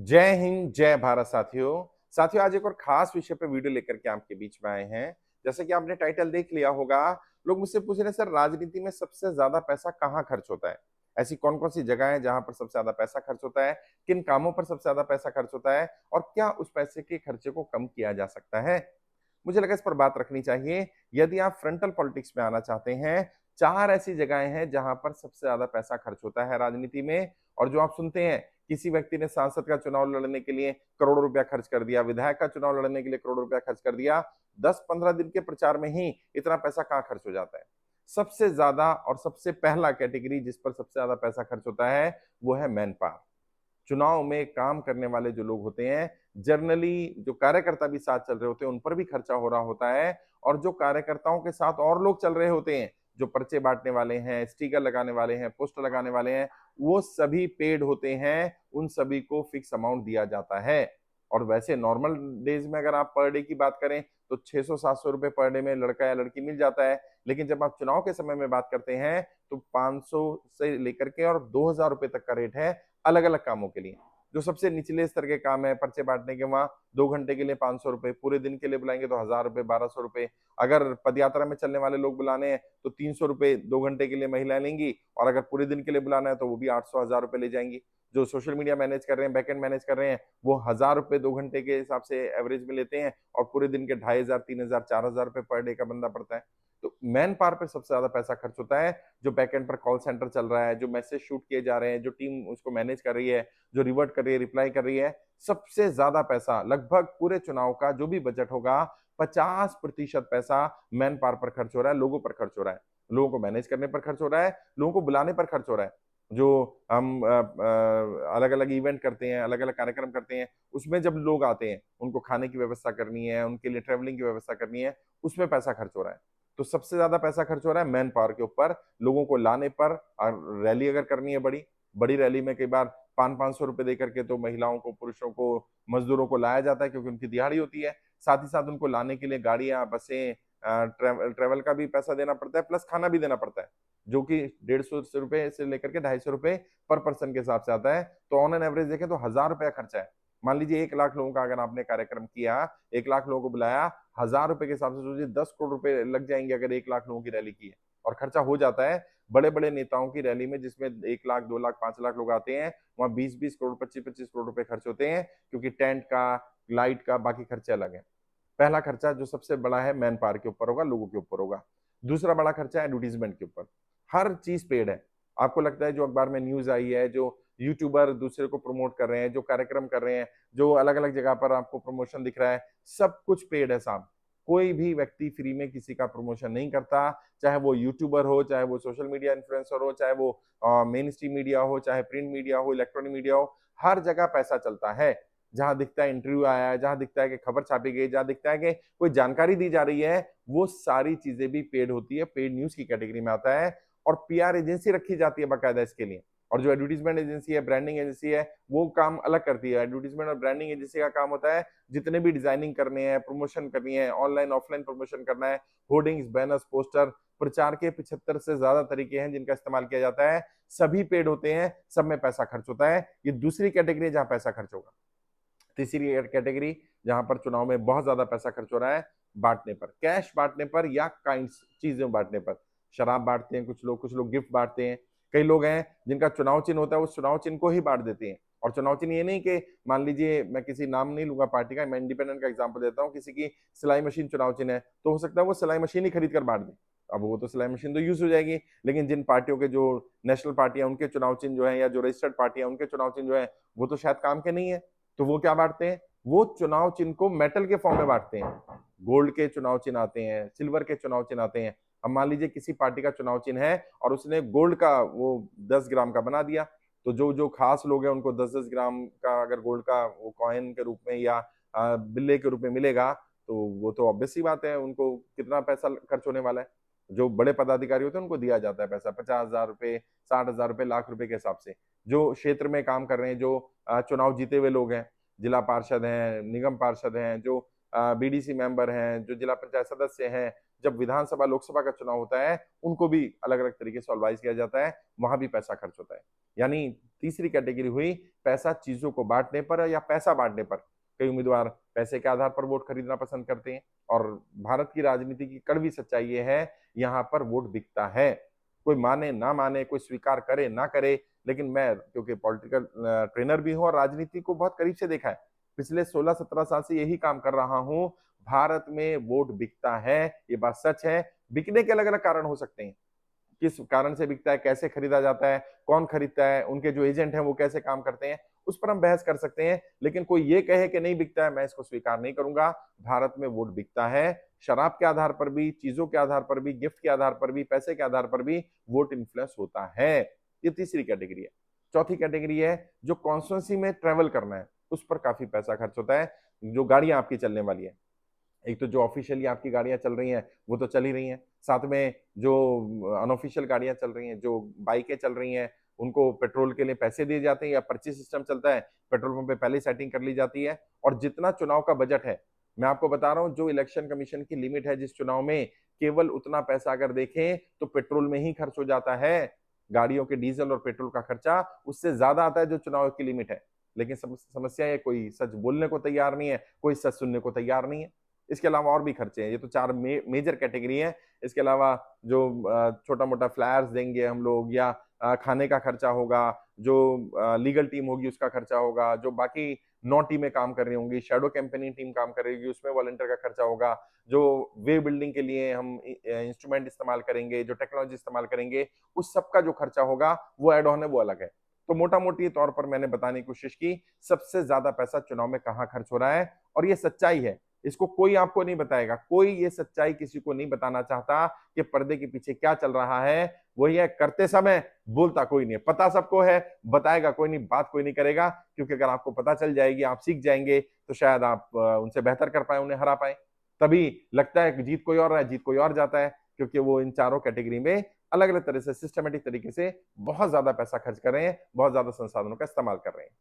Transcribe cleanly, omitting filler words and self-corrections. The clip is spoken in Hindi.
जय हिंद, जय भारत साथियों। साथियों, आज एक और खास विषय पे वीडियो लेकर के आपके बीच में आए हैं। जैसे कि आपने टाइटल देख लिया होगा, लोग मुझसे पूछ रहे हैं, सर राजनीति में सबसे ज्यादा पैसा कहाँ खर्च होता है? ऐसी कौन कौन सी जगह है जहां पर सबसे ज्यादा पैसा खर्च होता है? किन कामों पर सबसे ज्यादा पैसा खर्च होता है? और क्या उस पैसे के खर्चे को कम किया जा सकता है? मुझे लगा इस पर बात रखनी चाहिए। यदि आप फ्रंटल पॉलिटिक्स में आना चाहते हैं, चार ऐसी जगहें हैं जहां पर सबसे ज्यादा पैसा खर्च होता है राजनीति में। और जो आप सुनते हैं, किसी व्यक्ति ने सांसद का चुनाव लड़ने के लिए करोड़ों रुपया खर्च कर दिया, विधायक का चुनाव लड़ने के लिए करोड़ों रुपया खर्च कर दिया, 10-15 दिन के प्रचार में ही इतना पैसा कहाँ खर्च हो जाता है? सबसे ज्यादा और सबसे पहला कैटेगरी जिस पर सबसे ज्यादा पैसा खर्च होता है, वो है मैन पावर। चुनाव में काम करने वाले जो लोग होते हैं, जनरली जो कार्यकर्ता भी साथ चल रहे होते हैं, उन पर भी खर्चा हो रहा होता है। और जो कार्यकर्ताओं के साथ और लोग चल रहे होते हैं, जो पर्चे बांटने वाले हैं, स्टिकर लगाने वाले हैं, पोस्टर लगाने वाले हैं, वो सभी पेड होते हैं। उन सभी को फिक्स अमाउंट दिया जाता है। और वैसे नॉर्मल डेज में अगर आप पर डे की बात करें, तो 600-700 रुपए पर डे में लड़का या लड़की मिल जाता है। लेकिन जब आप चुनाव के समय में बात करते हैं, तो 500 से लेकर के और 2000 रुपए तक का रेट है, अलग अलग कामों के लिए। जो सबसे निचले स्तर के काम है, पर्चे बांटने के, वहां 2 घंटे के लिए 500 रुपए, पूरे दिन के लिए बुलाएंगे तो 1000 रुपए, 1200 रुपए। अगर पदयात्रा में चलने वाले लोग बुलाने हैं, तो 300 रुपए 2 घंटे के लिए महिलाएं लेंगी। और अगर पूरे दिन के लिए बुलाना है तो वो भी 800, 1000 रुपए ले जाएंगी। जो सोशल मीडिया मैनेज कर रहे हैं, बैकएंड मैनेज कर रहे हैं, वो 1000 रुपए 2 घंटे के हिसाब से एवरेज में लेते हैं। और पूरे दिन के 2500, 3000, 4000 रुपए पर डे का बंदा पड़ता है। तो मैन पावर पे सबसे ज्यादा पैसा खर्च होता है। जो बैकएंड पर कॉल सेंटर चल रहा है, जो मैसेज शूट किए जा रहे हैं, जो टीम उसको मैनेज कर रही है, जो रिवर्ट कर रही है, रिप्लाई कर रही है, सबसे ज्यादा पैसा लगभग पूरे चुनाव का जो भी बजट होगा, 50% पैसा मैन पावर पर खर्च हो रहा है, लोगों पर खर्च हो रहा है। लोगों को मैनेज करने पर खर्च हो रहा है, लोगों को बुलाने पर खर्च हो रहा है। जो हम अलग अलग इवेंट करते हैं, अलग अलग कार्यक्रम करते हैं, उसमें जब लोग आते हैं, उनको खाने की व्यवस्था करनी है, उनके लिए ट्रेवलिंग की व्यवस्था करनी है, उसमें पैसा खर्च हो रहा है। तो सबसे ज्यादा पैसा खर्च हो रहा है मैन पावर के ऊपर, लोगों को लाने पर। और रैली अगर करनी है, बड़ी बड़ी रैली में कई बार 500-500 रुपए दे करके तो महिलाओं को, पुरुषों को, मजदूरों को लाया जाता है, क्योंकि उनकी दिहाड़ी होती है। साथ ही साथ उनको लाने के लिए गाड़ियां, बसें, ट्रेवल का भी पैसा देना पड़ता है, प्लस खाना भी देना पड़ता है, जो कि 150 रुपए से लेकर के 250 रुपए पर पर्सन के हिसाब से आता है। तो ऑन एन एवरेज देखें तो 1000 रुपया खर्चा है। मान लीजिए 1 लाख लोगों का अगर आपने कार्यक्रम किया, 1 लाख लोगों को बुलाया, 1000 रुपए के हिसाब से सोचिए 10 करोड़ रुपए लग जाएंगे अगर 1 लाख लोगों की रैली की है। और खर्चा हो जाता है। बड़े बड़े नेताओं की रैली में, जिसमें 1 लाख, 2 लाख, 5 लाख लोग आते हैं, वहां 20-20 करोड़, 25-25 करोड़ रुपए खर्च होते हैं, क्योंकि टेंट का, लाइट का, बाकी खर्चे अलग है। पहला खर्चा जो सबसे बड़ा है, मैन पावर के ऊपर होगा, लोगों के ऊपर होगा। दूसरा बड़ा खर्चा है एडवर्टीजमेंट के ऊपर। हर चीज पेड है। आपको लगता है जो अखबार में न्यूज आई है, जो यूट्यूबर दूसरे को प्रमोट कर रहे हैं, जो कार्यक्रम कर रहे हैं, जो अलग अलग जगह पर आपको प्रमोशन दिख रहा है, सब कुछ पेड है साहब। कोई भी व्यक्ति फ्री में किसी का प्रमोशन नहीं करता। चाहे वो यूट्यूबर हो, चाहे वो सोशल मीडिया इन्फ्लुएंसर हो, चाहे वो मेन स्ट्रीम मीडिया हो, चाहे प्रिंट मीडिया हो, इलेक्ट्रॉनिक मीडिया हो, हर जगह पैसा चलता है। जहां दिखता है इंटरव्यू आया है, जहां दिखता है कि खबर छापी गई, जहां दिखता है कि कोई जानकारी दी जा रही है, वो सारी चीजें भी पेड होती है, पेड न्यूज की कैटेगरी में आता है। और पीआर एजेंसी रखी जाती है बाकायदा इसके लिए। और जो एडवर्टीजमेंट एजेंसी है, ब्रांडिंग एजेंसी है, वो काम अलग करती है। एडवर्टीजमेंट और ब्रांडिंग एजेंसी का काम होता है जितने भी डिजाइनिंग करने हैं, प्रमोशन करनी है, ऑनलाइन ऑफलाइन प्रमोशन करना है, होर्डिंग्स, बैनर्स, पोस्टर, प्रचार के 75 से ज्यादा तरीके हैं जिनका इस्तेमाल किया जाता है। सभी पेड होते हैं, सब में पैसा खर्च होता है। ये दूसरी कैटेगरी है जहां पैसा खर्च होगा। तीसरी कैटेगरी जहां पर चुनाव में बहुत ज्यादा पैसा खर्च हो रहा है, बांटने पर, कैश बांटने पर या काइंड्स चीजें बांटने पर। शराब बांटते हैं कुछ लोग गिफ्ट बांटते हैं। कई लोग हैं जिनका चुनाव चिन्ह होता है, उस चुनाव चिन्ह को ही बांट देते हैं। और चुनाव चिन्ह ये नहीं कि, मान लीजिए, मैं किसी नाम नहीं लूंगा पार्टी का, मैं इंडिपेंडेंट का एग्जांपल देता हूँ, किसी की सिलाई मशीन चुनाव चिन्ह है, तो हो सकता है वो सिलाई मशीन ही खरीद कर बांट दे। अब वो तो सिलाई मशीन तो यूज हो जाएगी, लेकिन जिन पार्टियों के, जो नेशनल पार्टियां, उनके चुनाव चिन्ह जो है, या जो रजिस्टर्ड पार्टियां, उनके चुनाव चिन्ह जो है, वो तो शायद काम के नहीं है। तो वो क्या बांटते हैं? वो चुनाव चिन्ह को मेटल के फॉर्म में बांटते हैं। गोल्ड के चुनाव चिन्ह आते हैं, सिल्वर के चुनाव चिन्ह आते हैं। अब मान लीजिए किसी पार्टी का चुनाव चिन्ह है और उसने गोल्ड का वो 10 ग्राम का बना दिया, तो जो जो खास लोग हैं उनको 10-10 ग्राम का अगर गोल्ड का वो कॉइन के रूप में या बिल्ले के रूप में मिलेगा, तो वो तो ऑब्वियस सी बात है, उनको कितना पैसा खर्च होने वाला है। जो बड़े पदाधिकारी होते हैं उनको दिया जाता है पैसा, 50,000 रुपए, 60,000 रुपए, लाख रुपए के हिसाब से। जो क्षेत्र में काम कर रहे हैं, जो चुनाव जीते हुए लोग हैं, जिला पार्षद हैं, निगम पार्षद हैं, जो बीडीसी मेंबर हैं, जो जिला पंचायत सदस्य हैं, जब विधानसभा लोकसभा का चुनाव होता है उनको भी अलग अलग तरीके से ऑर्गेनाइज किया जाता है, वहां भी पैसा खर्च होता है। यानी तीसरी कैटेगरी हुई पैसा चीजों को बांटने पर या पैसा बांटने पर। कई उम्मीदवार पैसे के आधार पर वोट खरीदना पसंद करते हैं, और भारत की राजनीति की कड़वी सच्चाई ये है, यहाँ पर वोट बिकता है। कोई माने ना माने, कोई स्वीकार करे ना करे, लेकिन मैं क्योंकि पॉलिटिकल ट्रेनर भी हूं और राजनीति को बहुत करीब से देखा है, पिछले 16-17 साल से यही काम कर रहा हूं। भारत में वोट बिकता है, ये बात सच है। बिकने के अलग अलग कारण हो सकते हैं, किस कारण से बिकता है, कैसे खरीदा जाता है, कौन खरीदता है, उनके जो एजेंट हैं वो कैसे काम करते हैं, उस पर हम बहस कर सकते हैं। लेकिन कोई ये कहे कि नहीं बिकता है, मैं इसको स्वीकार नहीं करूंगा। भारत में वोट बिकता है, शराब के आधार पर भी, चीजों के आधार पर भी, गिफ्ट के आधार पर भी, पैसे के आधार पर भी वोट इन्फ्लुएंस होता है। ये तीसरी कैटेगरी है। चौथी कैटेगरी है जो कॉन्स्टिट्यूंसी में ट्रेवल करना है, उस पर काफी पैसा खर्च होता है। जो गाड़ियां आपकी चलने वाली है, एक तो जो ऑफिशियली आपकी गाड़ियां चल रही हैं वो तो चल ही रही हैं, साथ में जो अनऑफिशियल गाड़ियां चल रही हैं, जो बाइकें चल रही हैं, उनको पेट्रोल के लिए पैसे दिए जाते हैं या पर्ची सिस्टम चलता है, पेट्रोल पंप पे पहले सेटिंग कर ली जाती है। और जितना चुनाव का बजट है, मैं आपको बता रहा हूँ, जो इलेक्शन कमीशन की लिमिट है जिस चुनाव में, केवल उतना पैसा अगर देखें तो पेट्रोल में ही खर्च हो जाता है। गाड़ियों के डीजल और पेट्रोल का खर्चा उससे ज्यादा आता है जो चुनाव की लिमिट है। लेकिन समस्या है, कोई सच बोलने को तैयार नहीं है, कोई सच सुनने को तैयार नहीं है। इसके अलावा और भी खर्चे हैं, ये तो चार मेजर कैटेगरी हैं। इसके अलावा जो छोटा मोटा फ्लायर्स देंगे हम लोग, या खाने का खर्चा होगा, जो लीगल टीम होगी उसका खर्चा होगा, जो बाकी 9 टीमें काम कर रही होंगी, शेडो कैंपेनिंग टीम काम कर रही होगी, उसमें वॉलंटियर का खर्चा होगा, जो वे बिल्डिंग के लिए हम इंस्ट्रूमेंट इस्तेमाल करेंगे, जो टेक्नोलॉजी इस्तेमाल करेंगे, उस सब का जो खर्चा होगा वो एड ऑन है, वो अलग है। तो मोटा मोटी तौर पर मैंने बताने की कोशिश की सबसे ज्यादा पैसा चुनाव में कहाँ खर्च हो रहा है, और ये सच्चाई है। इसको कोई आपको नहीं बताएगा, कोई ये सच्चाई किसी को नहीं बताना चाहता कि पर्दे के पीछे क्या चल रहा है। वही है, करते समय बोलता कोई नहीं है, पता सबको है, बताएगा कोई नहीं, बात कोई नहीं करेगा। क्योंकि अगर आपको पता चल जाएगी, आप सीख जाएंगे, तो शायद आप उनसे बेहतर कर पाए, उन्हें हरा पाए। तभी लगता है कि जीत कोई और रहा है, जीत कोई और जाता है, क्योंकि वो इन चारों कैटेगरी में अलग अलग तरह से सिस्टमेटिक तरीके से बहुत ज्यादा पैसा खर्च कर रहे हैं, बहुत ज्यादा संसाधनों का इस्तेमाल कर रहे हैं।